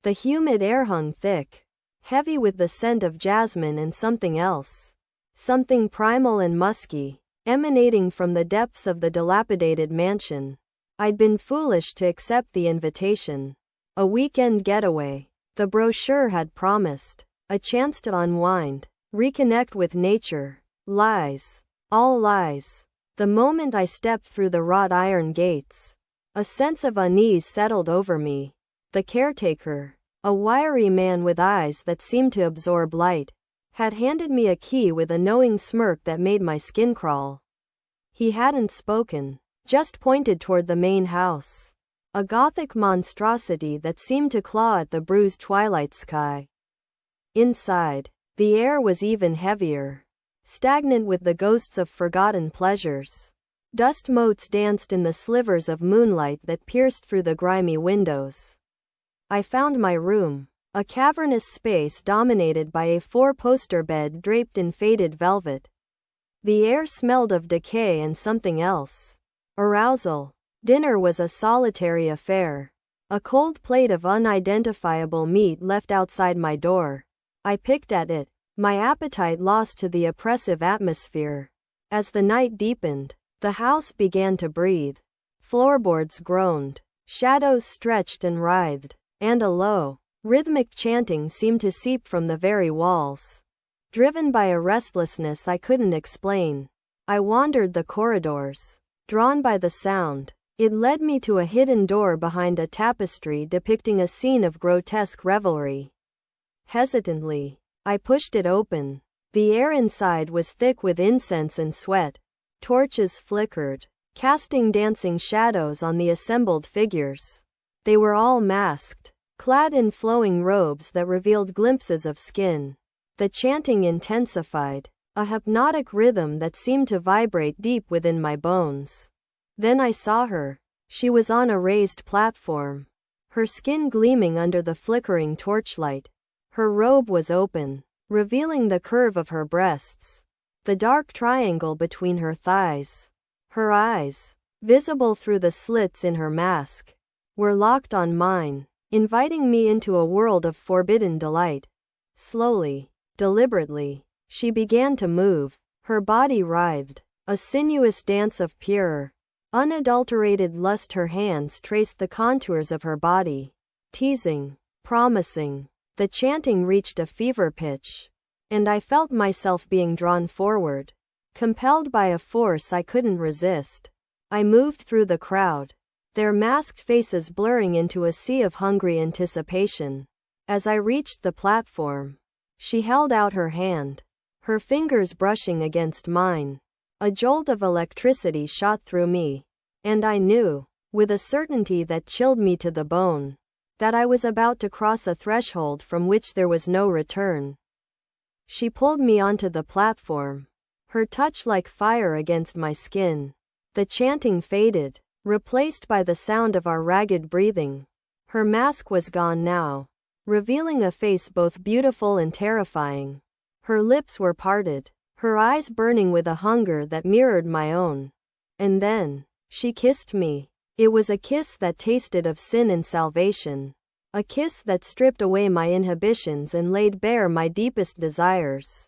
The humid air hung thick, heavy with the scent of jasmine and something else. Something primal and musky, emanating from the depths of the dilapidated mansion. I'd been foolish to accept the invitation. A weekend getaway, the brochure had promised. A chance to unwind, reconnect with nature. Lies. All lies. The moment I stepped through the wrought iron gates, a sense of unease settled over me. The caretaker, a wiry man with eyes that seemed to absorb light, had handed me a key with a knowing smirk that made my skin crawl. He hadn't spoken, just pointed toward the main house, a gothic monstrosity that seemed to claw at the bruised twilight sky. Inside, the air was even heavier, stagnant with the ghosts of forgotten pleasures. Dust motes danced in the slivers of moonlight that pierced through the grimy windows. I found my room, a cavernous space dominated by a four-poster bed draped in faded velvet. The air smelled of decay and something else. Arousal. Dinner was a solitary affair. A cold plate of unidentifiable meat left outside my door. I picked at it, my appetite lost to the oppressive atmosphere. As the night deepened, the house began to breathe. Floorboards groaned, shadows stretched and writhed, and a low, rhythmic chanting seemed to seep from the very walls. Driven by a restlessness I couldn't explain, I wandered the corridors. Drawn by the sound, it led me to a hidden door behind a tapestry depicting a scene of grotesque revelry. Hesitantly, I pushed it open. The air inside was thick with incense and sweat. Torches flickered, casting dancing shadows on the assembled figures. They were all masked, clad in flowing robes that revealed glimpses of skin. The chanting intensified, a hypnotic rhythm that seemed to vibrate deep within my bones. Then I saw her. She was on a raised platform, her skin gleaming under the flickering torchlight. Her robe was open, revealing the curve of her breasts, the dark triangle between her thighs. Her eyes, visible through the slits in her mask, were locked on mine, inviting me into a world of forbidden delight. Slowly, deliberately, she began to move. Her body writhed, a sinuous dance of pure, unadulterated lust. Her hands traced the contours of her body, teasing, promising. The chanting reached a fever pitch, and I felt myself being drawn forward, compelled by a force I couldn't resist. I moved through the crowd, their masked faces blurring into a sea of hungry anticipation. As I reached the platform, she held out her hand, her fingers brushing against mine. A jolt of electricity shot through me, and I knew, with a certainty that chilled me to the bone, that I was about to cross a threshold from which there was no return. She pulled me onto the platform, her touch like fire against my skin. The chanting faded, replaced by the sound of our ragged breathing. Her mask was gone now, revealing a face both beautiful and terrifying. Her lips were parted, her eyes burning with a hunger that mirrored my own. And then, she kissed me. It was a kiss that tasted of sin and salvation. A kiss that stripped away my inhibitions and laid bare my deepest desires.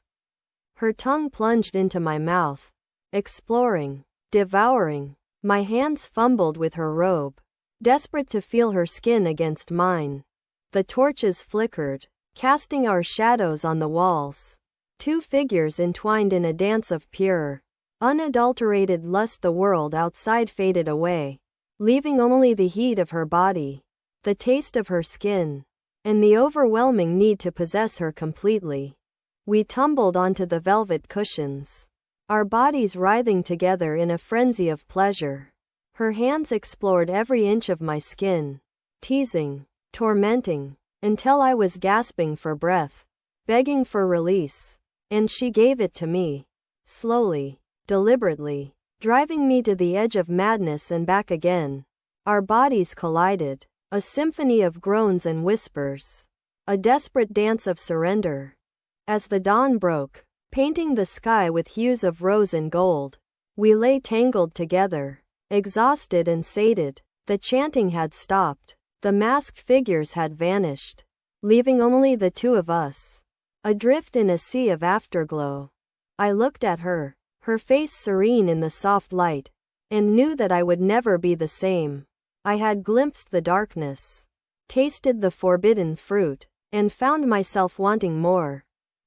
Her tongue plunged into my mouth, exploring, devouring. My hands fumbled with her robe, desperate to feel her skin against mine. The torches flickered, casting our shadows on the walls. Two figures entwined in a dance of pure, unadulterated lust. The world outside faded away, leaving only the heat of her body, the taste of her skin, and the overwhelming need to possess her completely. We tumbled onto the velvet cushions, our bodies writhing together in a frenzy of pleasure. Her hands explored every inch of my skin, teasing, tormenting, until I was gasping for breath, begging for release. And she gave it to me, slowly, deliberately, driving me to the edge of madness and back again. Our bodies collided, a symphony of groans and whispers, a desperate dance of surrender. As the dawn broke, painting the sky with hues of rose and gold, we lay tangled together, exhausted and sated. The chanting had stopped, the masked figures had vanished, leaving only the two of us, adrift in a sea of afterglow. I looked at her, her face serene in the soft light, and knew that I would never be the same. I had glimpsed the darkness, tasted the forbidden fruit, and found myself wanting more.